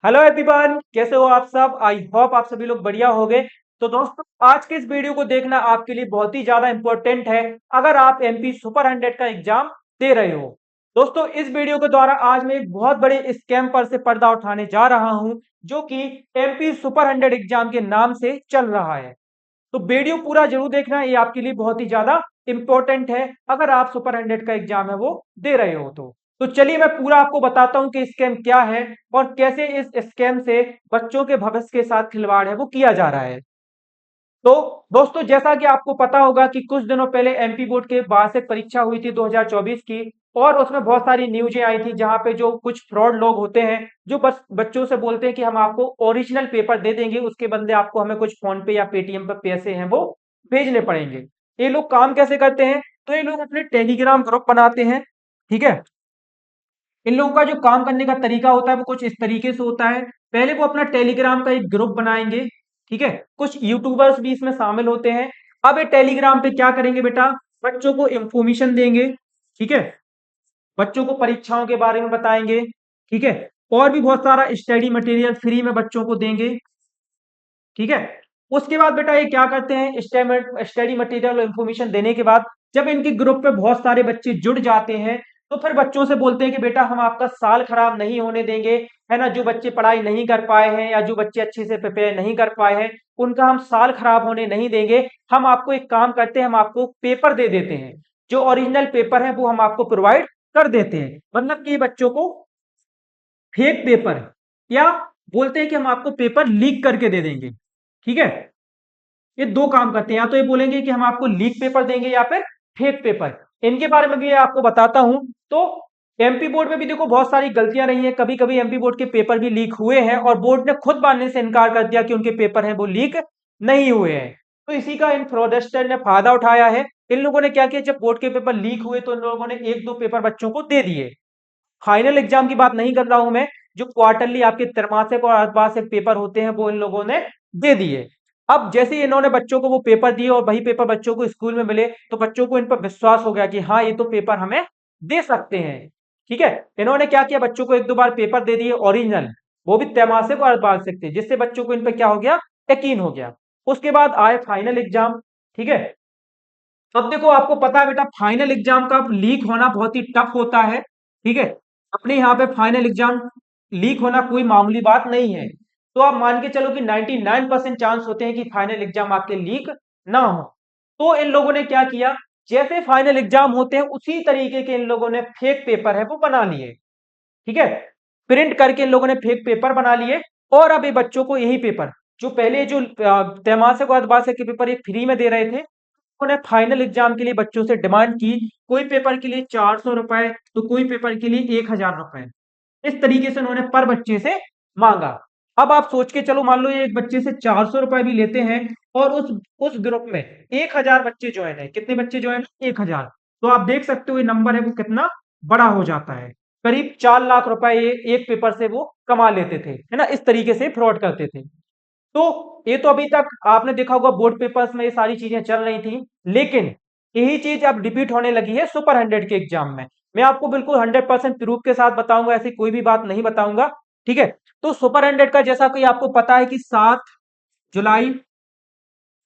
Hello everyone, कैसे हो आप सब। आई होप आप सभी लोग बढ़िया होंगे। तो दोस्तों, आज के इस वीडियो को देखना आपके लिए बहुत ही ज्यादा इंपॉर्टेंट है अगर आप एमपी सुपर 100 का एग्जाम दे रहे हो। दोस्तों, इस वीडियो के द्वारा आज मैं एक बहुत बड़े स्कैम पर से पर्दा उठाने जा रहा हूं, जो कि एमपी सुपर 100 एग्जाम के नाम से चल रहा है। तो वीडियो पूरा जरूर देखना, ये आपके लिए बहुत ही ज्यादा इंपॉर्टेंट है अगर आप सुपर 100 का एग्जाम है वो दे रहे हो। तो चलिए मैं पूरा आपको बताता हूं कि स्कैम क्या है और कैसे इस स्कैम से बच्चों के भविष्य के साथ खिलवाड़ है वो किया जा रहा है। तो दोस्तों, जैसा कि आपको पता होगा कि कुछ दिनों पहले एमपी बोर्ड के वार्षिक परीक्षा हुई थी 2024 की, और उसमें बहुत सारी न्यूज़ें आई थी जहां पे जो कुछ फ्रॉड लोग होते हैं जो बस बच्चों से बोलते हैं कि हम आपको ओरिजिनल पेपर दे देंगे, उसके बदले आपको हमें कुछ फोन पे या पेटीएम पर पैसे हैं वो भेजने पड़ेंगे। ये लोग काम कैसे करते हैं? तो ये लोग अपने टेलीग्राम ग्रुप बनाते हैं। ठीक है। इन लोगों का जो काम करने का तरीका होता है वो कुछ इस तरीके से होता है। पहले वो अपना टेलीग्राम का एक ग्रुप बनाएंगे। ठीक है। कुछ यूट्यूबर्स भी इसमें शामिल होते हैं। अब ये टेलीग्राम पे क्या करेंगे बेटा, बच्चों को इंफॉर्मेशन देंगे। ठीक है। बच्चों को परीक्षाओं के बारे में बताएंगे। ठीक है। और भी बहुत सारा स्टडी मटेरियल फ्री में बच्चों को देंगे। ठीक है। उसके बाद बेटा ये क्या करते हैं, स्टडी मटेरियल और इंफॉर्मेशन देने के बाद जब इनके ग्रुप पे बहुत सारे बच्चे जुड़ जाते हैं, तो फिर बच्चों से बोलते हैं कि बेटा हम आपका साल खराब नहीं होने देंगे। है ना, जो बच्चे पढ़ाई नहीं कर पाए हैं या जो बच्चे अच्छे से प्रिपेयर नहीं कर पाए हैं, उनका हम साल खराब होने नहीं देंगे। हम आपको एक काम करते हैं, हम आपको पेपर दे देते हैं, जो ओरिजिनल पेपर है वो हम आपको प्रोवाइड कर देते हैं। मतलब कि बच्चों को फेक पेपर, या बोलते हैं कि हम आपको पेपर लीक करके दे देंगे। ठीक है। ये दो काम करते हैं, या तो ये बोलेंगे कि हम आपको लीक पेपर देंगे या फिर फेक पेपर। इनके बारे में भी आपको बताता हूं। तो एमपी बोर्ड में भी देखो बहुत सारी गलतियां रही हैं, कभी कभी एमपी बोर्ड के पेपर भी लीक हुए हैं और बोर्ड ने खुद मानने से इनकार कर दिया कि उनके पेपर हैं वो लीक नहीं हुए हैं। तो इसी का इन फ्रॉडस्टर ने फायदा उठाया है। इन लोगों ने क्या किया, जब बोर्ड के पेपर लीक हुए तो इन लोगों ने एक दो पेपर बच्चों को दे दिए। फाइनल एग्जाम की बात नहीं कर रहा हूं मैं, जो क्वार्टरली आपके त्रैमासिक और अर्धवार्षिक पेपर होते हैं वो इन लोगों ने दे दिए। अब जैसे ही इन्होंने बच्चों को वो पेपर दिए और वही पेपर बच्चों को स्कूल में मिले, तो बच्चों को इन पर विश्वास हो गया कि हाँ ये तो पेपर हमें दे सकते हैं। ठीक है। इन्होंने क्या किया, बच्चों को एक दो बार पेपर दे दिए ओरिजिनल, वो भी त्रैमासिक और अर्धवार्षिक थे, जिससे बच्चों को इन पर क्या हो गया, यकीन हो गया। उसके बाद आए फाइनल एग्जाम। ठीक है। अब देखो आपको पता है बेटा, फाइनल एग्जाम का लीक होना बहुत ही टफ होता है। ठीक है। अपने यहाँ पे फाइनल एग्जाम लीक होना कोई मामूली बात नहीं है। तो आप मान के चलो कि 99% चांस होते हैं कि फाइनल एग्जाम आपके लीक ना हो। तो इन लोगों ने क्या किया, जैसे फाइनल एग्जाम होते हैं उसी तरीके के इन लोगों ने फेक पेपर है वो बना लिए। ठीक है। प्रिंट करके इन लोगों ने फेक पेपर बना लिए। और अब ये बच्चों को यही पेपर, जो पहले जो त्रैमासिक और अर्धवार्षिक के पेपर ये फ्री में दे रहे थे, उन्होंने फाइनल एग्जाम के लिए बच्चों से डिमांड की। कोई पेपर के लिए 400 रुपए, तो कोई पेपर के लिए 1000 रुपए। इस तरीके से उन्होंने पर बच्चे से मांगा। अब आप सोच के चलो, मान लो ये एक बच्चे से 400 रुपए भी लेते हैं और उस ग्रुप में 1000 बच्चे ज्वाइन है। कितने बच्चे ज्वाइन? 1000। तो आप देख सकते हो ये नंबर है वो कितना बड़ा हो जाता है। करीब 4 लाख रुपए ये एक पेपर से वो कमा लेते थे। है ना, इस तरीके से फ्रॉड करते थे। तो ये तो अभी तक आपने देखा होगा बोर्ड पेपर्स में ये सारी चीजें चल रही थी, लेकिन यही चीज अब रिपीट होने लगी है सुपर 100 के एग्जाम में। मैं आपको बिल्कुल 100% प्रूफ के साथ बताऊंगा, ऐसी कोई भी बात नहीं बताऊंगा। ठीक है। तो सुपर 100 का जैसा कि आपको पता है कि 7 जुलाई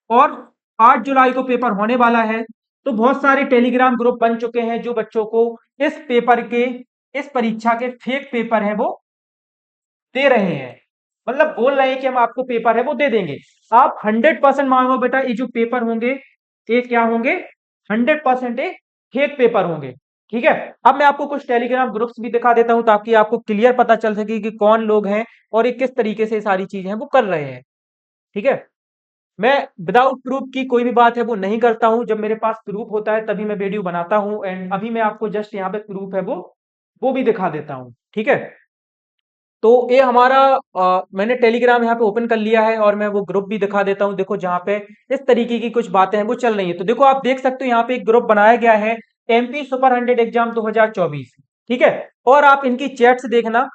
और 8 जुलाई को पेपर होने वाला है। तो बहुत सारे टेलीग्राम ग्रुप बन चुके हैं जो बच्चों को इस पेपर के, इस परीक्षा के फेक पेपर है वो दे रहे हैं। मतलब बोल रहे हैं कि हम आपको पेपर है वो दे देंगे। आप 100% मांगो बेटा, ये जो पेपर होंगे ये क्या होंगे, 100% ये फेक पेपर होंगे। ठीक है। अब मैं आपको कुछ टेलीग्राम ग्रुप्स भी दिखा देता हूं ताकि आपको क्लियर पता चल सके कि कौन लोग हैं और ये किस तरीके से सारी चीजें हैं वो कर रहे हैं। ठीक है। मैं विदाउट प्रूफ की कोई भी बात है वो नहीं करता हूं, जब मेरे पास प्रूफ होता है तभी मैं वीडियो बनाता हूं। एंड अभी मैं आपको जस्ट यहाँ पे प्रूफ है वो भी दिखा देता हूं। ठीक है। तो ये हमारा मैंने टेलीग्राम यहाँ पे ओपन कर लिया है और मैं वो ग्रुप भी दिखा देता हूँ। देखो जहाँ पे इस तरीके की कुछ बातें हैं वो चल रही है। तो देखो आप देख सकते हो यहाँ पे एक ग्रुप बनाया गया है, एमपी सुपर 100 एग्जाम 2024। ठीक है। और आप इनकी चैट्स देखना।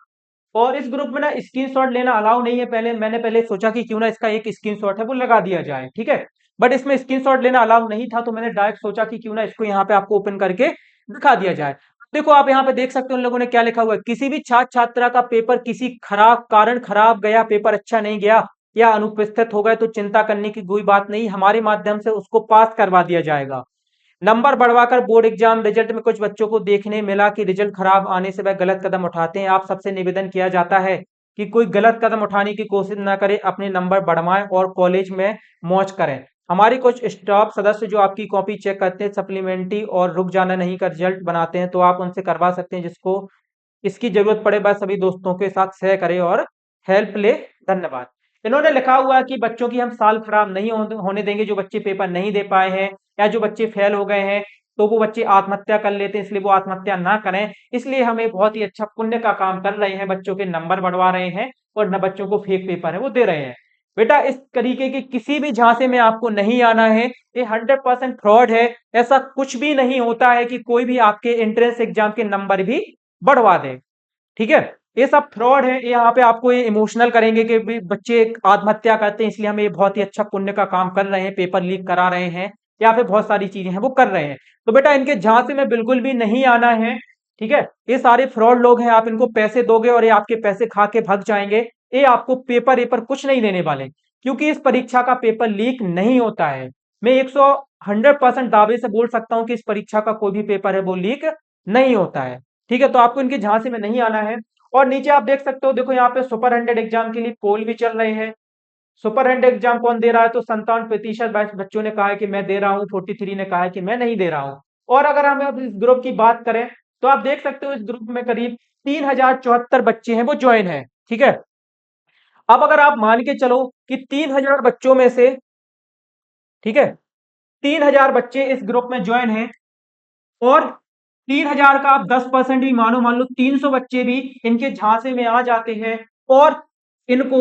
और इस ग्रुप में ना स्क्रीनशॉट लेना अलाउ नहीं है। मैंने पहले सोचा कि क्यों ना इसका एक स्क्रीनशॉट है वो लगा दिया जाए। ठीक है। बट इसमें स्क्रीनशॉट लेना अलाउ नहीं था, तो मैंने डायरेक्ट सोचा कि क्यों ना इसको यहाँ पे आपको ओपन करके दिखा दिया जाए। देखो आप यहाँ पे देख सकते हो उन लोगों ने क्या लिखा हुआ है, किसी भी छात्र छात्रा का पेपर किसी खराब कारण खराब गया, पेपर अच्छा नहीं गया या अनुपस्थित हो गए तो चिंता करने की कोई बात नहीं, हमारे माध्यम से उसको पास करवा दिया जाएगा। नंबर बढ़वाकर बोर्ड एग्जाम रिजल्ट में कुछ बच्चों को देखने मिला कि रिजल्ट खराब आने से वह गलत कदम उठाते हैं। आप सबसे निवेदन किया जाता है कि कोई गलत कदम उठाने की कोशिश ना करे, अपने नंबर बढ़वाएं और कॉलेज में मौज करें। हमारे कुछ स्टाफ सदस्य जो आपकी कॉपी चेक करते हैं, सप्लीमेंट्री और रुक जाना नहीं का रिजल्ट बनाते हैं, तो आप उनसे करवा सकते हैं। जिसको इसकी जरूरत पड़े वह सभी दोस्तों के साथ शेयर करे और हेल्प ले। धन्यवाद। इन्होंने लिखा हुआ है कि बच्चों की हम साल खराब नहीं होने देंगे। जो बच्चे पेपर नहीं दे पाए हैं या जो बच्चे फेल हो गए हैं तो वो बच्चे आत्महत्या कर लेते हैं, इसलिए वो आत्महत्या ना करें। इसलिए हम एक बहुत ही अच्छा पुण्य का काम कर रहे हैं, बच्चों के नंबर बढ़वा रहे हैं और न बच्चों को फेक पेपर है वो दे रहे हैं। बेटा इस तरीके के किसी भी झांसे में आपको नहीं आना है, ये 100% फ्रॉड है। ऐसा कुछ भी नहीं होता है कि कोई भी आपके एंट्रेंस एग्जाम के नंबर भी बढ़वा दे। ठीक है, ये सब फ्रॉड है। यहाँ पे आपको ये इमोशनल करेंगे कि भी बच्चे आत्महत्या करते हैं, इसलिए हम ये बहुत ही अच्छा पुण्य का काम कर रहे हैं, पेपर लीक करा रहे हैं या फिर बहुत सारी चीजें हैं वो कर रहे हैं। तो बेटा इनके झांसे में बिल्कुल भी नहीं आना है। ठीक है, ये सारे फ्रॉड लोग हैं, आप इनको पैसे दोगे और ये आपके पैसे खा के भाग जाएंगे। ये आपको पेपर कुछ नहीं देने वाले, क्योंकि इस परीक्षा का पेपर लीक नहीं होता है। मैं 100% दावे से बोल सकता हूं कि इस परीक्षा का कोई भी पेपर है वो लीक नहीं होता है। ठीक है, तो आपको इनके झांसे में नहीं आना है। और नीचे आप देख सकते हो, देखो यहाँ पे सुपर 100 एग्जाम के लिए पोल भी चल रहे हैं। सुपर 100 एग्जाम कौन दे रहा है, तो 57% बच्चों ने कहा है कि मैं दे रहा हूँ, 43 ने कहा है कि मैं नहीं दे रहा हूँ। और अगर हम अब इस ग्रुप की बात करें तो आप देख सकते हो इस ग्रुप में करीब 3074 बच्चे हैं वो ज्वाइन है। ठीक है, अब अगर आप मान के चलो कि 3000 बच्चों में से, ठीक है, 3000 बच्चे इस ग्रुप में ज्वाइन है और 3000 का आप 10% भी मानो, मान लो 300 बच्चे भी इनके झांसे में आ जाते हैं और इनको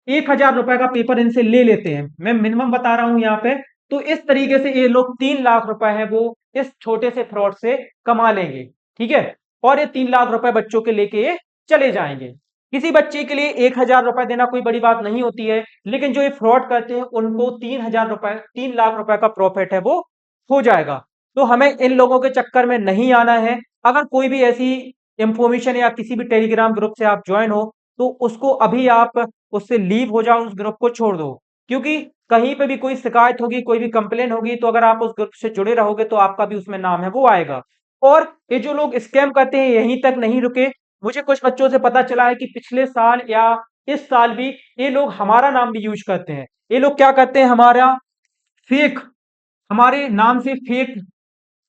1000 रुपए का पेपर इनसे ले लेते हैं। मैं मिनिमम बता रहा हूं यहाँ पे। तो इस तरीके से ये लोग 3 लाख रुपए है वो इस छोटे से फ्रॉड से कमा लेंगे। ठीक है, और ये 3 लाख रुपए बच्चों के लेके ये चले जाएंगे। किसी बच्चे के लिए 1000 रुपए देना कोई बड़ी बात नहीं होती है, लेकिन जो ये फ्रॉड करते हैं उनको 3000 रुपए, 3 लाख रुपए का प्रॉफिट है वो हो जाएगा। तो हमें इन लोगों के चक्कर में नहीं आना है। अगर कोई भी ऐसी इंफॉर्मेशन या किसी भी टेलीग्राम ग्रुप से आप ज्वाइन हो तो उसको अभी आप उससे लीव हो जाओ, उस ग्रुप को छोड़ दो। क्योंकि कहीं पे भी कोई शिकायत होगी, कोई भी कंप्लेन होगी, तो अगर आप उस ग्रुप से जुड़े रहोगे तो आपका भी उसमें नाम है वो आएगा। और ये जो लोग स्कैम करते हैं यहीं तक नहीं रुके। मुझे कुछ बच्चों से पता चला है कि पिछले साल या इस साल भी ये लोग हमारा नाम भी यूज करते हैं। ये लोग क्या करते हैं, फेक हमारे नाम से फेक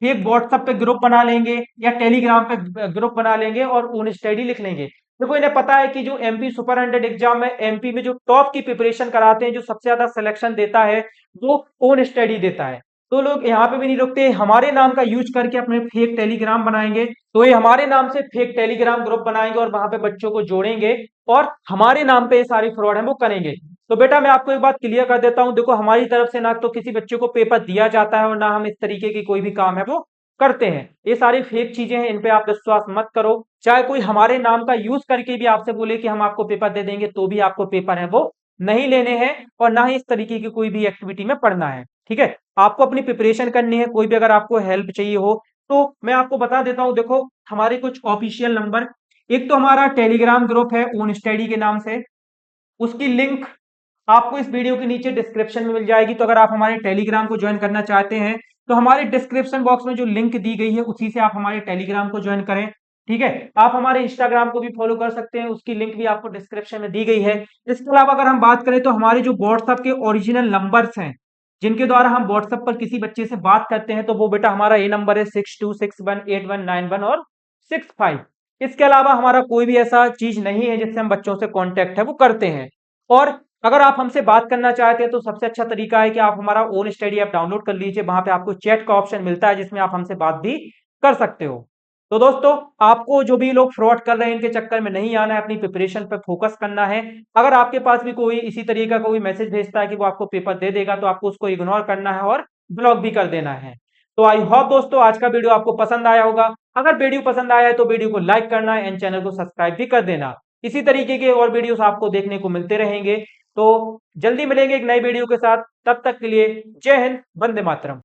फेक व्हाट्सएप पे ग्रुप बना लेंगे या टेलीग्राम पे ग्रुप बना लेंगे और ओन स्टडी लिख लेंगे। देखो इन्हें पता है कि जो एमपी सुपर 100 एग्जाम में एमपी में जो टॉप की प्रिपरेशन कराते हैं, जो सबसे ज्यादा सिलेक्शन देता है वो ओन स्टडी देता है। तो लोग यहाँ पे भी नहीं रुकते, हमारे नाम का यूज करके अपने फेक टेलीग्राम बनाएंगे। तो ये हमारे नाम से फेक टेलीग्राम ग्रुप बनाएंगे और वहां पे बच्चों को जोड़ेंगे और हमारे नाम पे ये सारी फ्रॉड है वो करेंगे। तो बेटा मैं आपको एक बात क्लियर कर देता हूं, देखो हमारी तरफ से ना तो किसी बच्चे को पेपर दिया जाता है और ना हम इस तरीके की कोई भी काम है वो करते हैं। ये सारी फेक चीजें हैं, इन पे आप विश्वास मत करो। चाहे कोई हमारे नाम का यूज करके भी आपसे बोले कि हम आपको पेपर दे देंगे, तो भी आपको पेपर है वो नहीं लेने हैं और ना ही इस तरीके की कोई भी एक्टिविटी में पढ़ना है। ठीक है, आपको अपनी प्रिपरेशन करनी है। कोई भी अगर आपको हेल्प चाहिए हो तो मैं आपको बता देता हूं, देखो हमारे कुछ ऑफिशियल नंबर, एक तो हमारा टेलीग्राम ग्रुप है ओन स्टडी के नाम से, उसकी लिंक आपको इस वीडियो के नीचे डिस्क्रिप्शन में मिल जाएगी। तो अगर आप हमारे टेलीग्राम को ज्वाइन करना चाहते हैं तो हमारे डिस्क्रिप्शन बॉक्स में जो लिंक दी गई है उसी से आप हमारे टेलीग्राम को ज्वाइन करें। ठीक है, आप हमारे इंस्टाग्राम को भी फॉलो कर सकते हैं, उसकी लिंक भी आपको डिस्क्रिप्शन में दी गई है। इसके अलावा अगर हम बात करें तो हमारे जो व्हाट्सएप के ओरिजिनल नंबर्स हैं जिनके द्वारा हम व्हाट्सएप पर किसी बच्चे से बात करते हैं, तो वो बेटा हमारा ये नंबर है 62618191 और 65। इसके अलावा हमारा कोई भी ऐसा चीज नहीं है जिससे हम बच्चों से कांटेक्ट है वो करते हैं। और अगर आप हमसे बात करना चाहते हैं तो सबसे अच्छा तरीका है कि आप हमारा ओन स्टडी ऐप डाउनलोड कर लीजिए, वहां पे आपको चैट का ऑप्शन मिलता है जिसमें आप हमसे बात भी कर सकते हो। तो दोस्तों आपको जो भी लोग फ्रॉड कर रहे हैं इनके चक्कर में नहीं आना है, अपनी प्रिपरेशन पर फोकस करना है। अगर आपके पास भी कोई इसी तरीके का कोई मैसेज भेजता है कि वो आपको पेपर दे देगा तो आपको उसको इग्नोर करना है और ब्लॉक भी कर देना है। तो आई होप दोस्तों आज का वीडियो आपको पसंद आया होगा। अगर वीडियो पसंद आया है तो वीडियो को लाइक करना है एंड चैनल को सब्सक्राइब भी कर देना। इसी तरीके के और वीडियोस आपको देखने को मिलते रहेंगे। तो जल्दी मिलेंगे एक नई वीडियो के साथ, तब तक के लिए जय हिंद, वंदे मातरम।